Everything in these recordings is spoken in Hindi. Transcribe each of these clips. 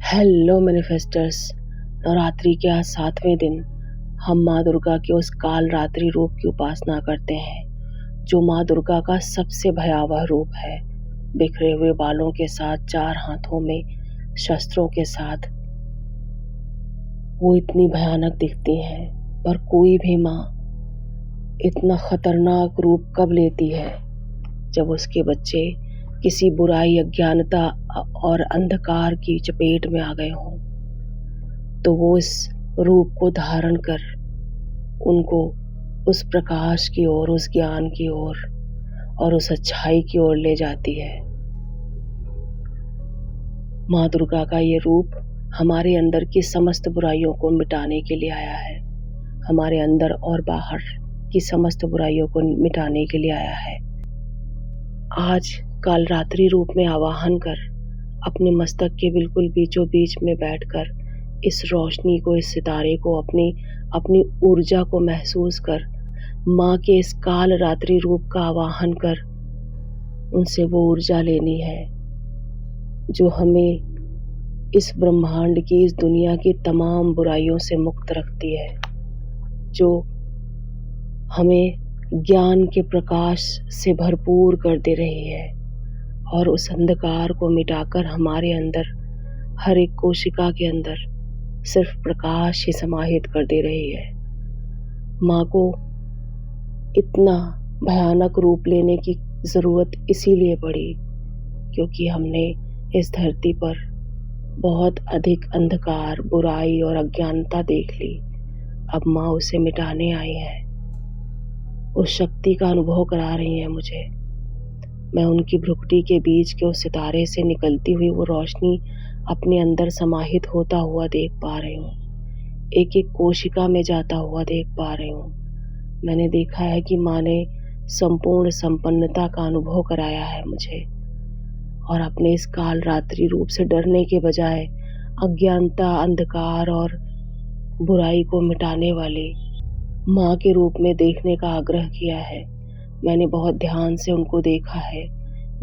हेलो मैनिफेस्टर्स। नवरात्रि के आज 7वें दिन हम माँ दुर्गा के उस काल रात्रि रूप की उपासना करते हैं जो माँ दुर्गा का सबसे भयावह रूप है। बिखरे हुए बालों के साथ, 4 हाथों में शस्त्रों के साथ वो इतनी भयानक दिखती हैं, पर कोई भी माँ इतना खतरनाक रूप कब लेती है जब उसके बच्चे किसी बुराई, अज्ञानता और अंधकार की चपेट में आ गए हों। तो वो इस रूप को धारण कर उनको उस प्रकाश की ओर, उस ज्ञान की ओर और उस अच्छाई की ओर ले जाती है। माँ दुर्गा का ये रूप हमारे अंदर की समस्त बुराइयों को मिटाने के लिए आया है। हमारे अंदर और बाहर की समस्त बुराइयों को मिटाने के लिए आया है। आज काल रात्रि रूप में आवाहन कर अपने मस्तक के बिल्कुल बीचों बीच में बैठकर इस रोशनी को, इस सितारे को, अपनी ऊर्जा को महसूस कर माँ के इस काल रात्रि रूप का आवाहन कर उनसे वो ऊर्जा लेनी है जो हमें इस ब्रह्मांड की, इस दुनिया की तमाम बुराइयों से मुक्त रखती है, जो हमें ज्ञान के प्रकाश से भरपूर कर दे रही है और उस अंधकार को मिटाकर हमारे अंदर, हर एक कोशिका के अंदर सिर्फ प्रकाश ही समाहित कर दे रही है। माँ को इतना भयानक रूप लेने की ज़रूरत इसीलिए पड़ी क्योंकि हमने इस धरती पर बहुत अधिक अंधकार, बुराई और अज्ञानता देख ली। अब माँ उसे मिटाने आई है, उस शक्ति का अनुभव करा रही हैं मुझे। मैं उनकी भ्रुकुटी के बीच के उस सितारे से निकलती हुई वो रोशनी अपने अंदर समाहित होता हुआ देख पा रही हूँ, एक एक कोशिका में जाता हुआ देख पा रही हूँ। मैंने देखा है कि माँ ने संपूर्ण संपन्नता का अनुभव कराया है मुझे और अपने इस काल रात्रि रूप से डरने के बजाय अज्ञानता, अंधकार और बुराई को मिटाने वाली माँ के रूप में देखने का आग्रह किया है। मैंने बहुत ध्यान से उनको देखा है,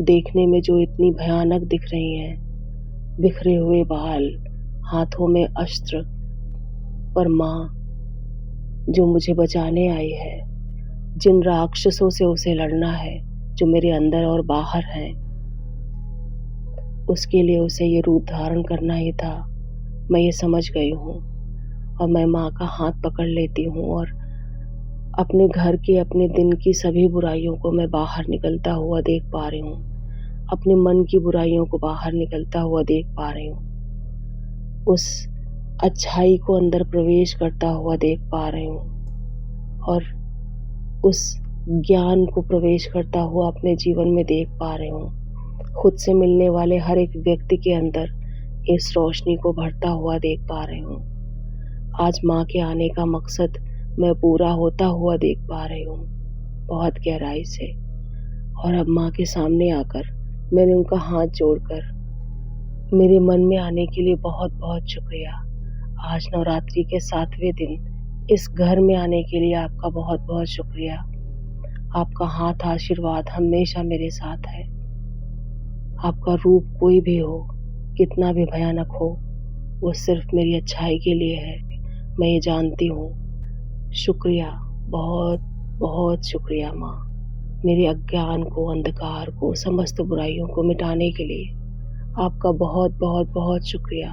देखने में जो इतनी भयानक दिख रही हैं, बिखरे हुए बाल, हाथों में अस्त्र, पर माँ जो मुझे बचाने आई है, जिन राक्षसों से उसे लड़ना है जो मेरे अंदर और बाहर हैं, उसके लिए उसे ये रूप धारण करना ही था। मैं ये समझ गई हूँ और मैं माँ का हाथ पकड़ लेती हूँ और अपने घर के, अपने दिन की सभी बुराइयों को मैं बाहर निकलता हुआ देख पा रही हूँ। अपने मन की बुराइयों को बाहर निकलता हुआ देख पा रही हूँ। उस अच्छाई को अंदर प्रवेश करता हुआ देख पा रही हूँ और उस ज्ञान को प्रवेश करता हुआ अपने जीवन में देख पा रही हूँ। खुद से मिलने वाले हर एक व्यक्ति के अंदर इस रोशनी को भरता हुआ देख पा रही हूँ। आज माँ के आने का मकसद मैं पूरा होता हुआ देख पा रही हूँ, बहुत गहराई से। और अब माँ के सामने आकर मैंने उनका हाथ जोड़कर मेरे मन में आने के लिए बहुत बहुत शुक्रिया। आज नवरात्रि के 7वें दिन इस घर में आने के लिए आपका बहुत बहुत शुक्रिया। आपका हाथ, आशीर्वाद हमेशा मेरे साथ है। आपका रूप कोई भी हो, कितना भी भयानक हो, वो सिर्फ मेरी अच्छाई के लिए है, मैं ये जानती हूँ। शुक्रिया, बहुत बहुत शुक्रिया माँ, मेरे अज्ञान को, अंधकार को, समस्त बुराइयों को मिटाने के लिए आपका बहुत बहुत बहुत शुक्रिया।